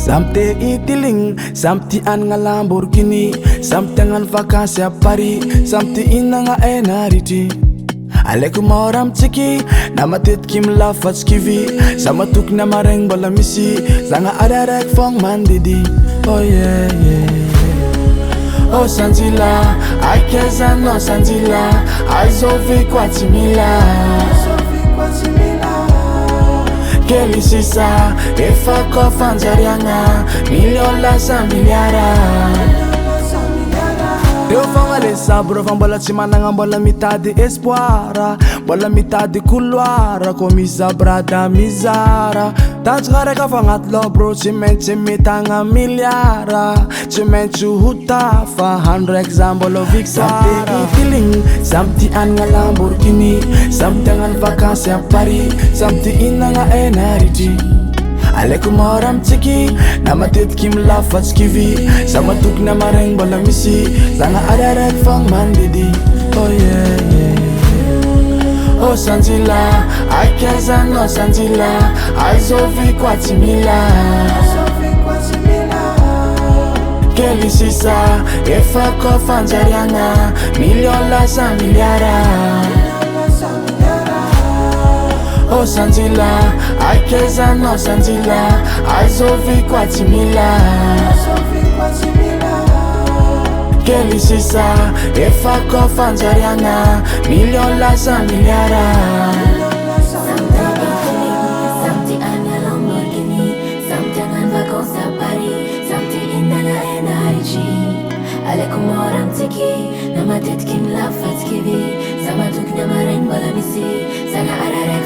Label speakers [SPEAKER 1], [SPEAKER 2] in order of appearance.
[SPEAKER 1] Samte itiling, samti an nga Lamborghini, samti an vakansi a Paris, samti ina nga enarity. Aleko maoram tsiki, na matetiky milafatsy kivy, sa matoky na maregny mbola misy, zagna araraiky fogna mandidi. Oh yeah yeah. Oh Sanjila, akezanao Sanjila, azovy kwa tsy mila. Kely sisa, efa koa fanjariagna, million lasa miliara. Reo fogna le sabro fa mbola tsy managna, mbola mitady espoir, mbola mitady couloir, ko mizabrada mizara. Tanjaka raika fa agnaty loha bro, tsy maintsy mitagna miliara, tsy maintsy hota fa handro raiky za mbola viksara. Samty feeling, samty anagna Lamborghini, samty agnano vakansy a Paris, samty inagna enarity. Aleko mora amtsiky, na matetiky milafatsy kivy, sa matoky na maregny mbola misy, zagna araraiky fogna mandidi. Oh yeah yeah. Oh Sanjila, akezanao Sanjila, azovy kwa tsy mila. Kely sisa, efa koa fanjariagna, million lasa miliara. Oh Sanjila, akezanao Sanjila, azovy kwa tsy mila. Kely sisa, efa koa fanjariagna, million lasa miliara.
[SPEAKER 2] Samti ana Lamborghini, samti anan vakansi a Paris, samti inana energy. Aleko mora amtsiky, na matetiky milafatsy kivy, sa matoky na maregny mbola misy, zagna araraiky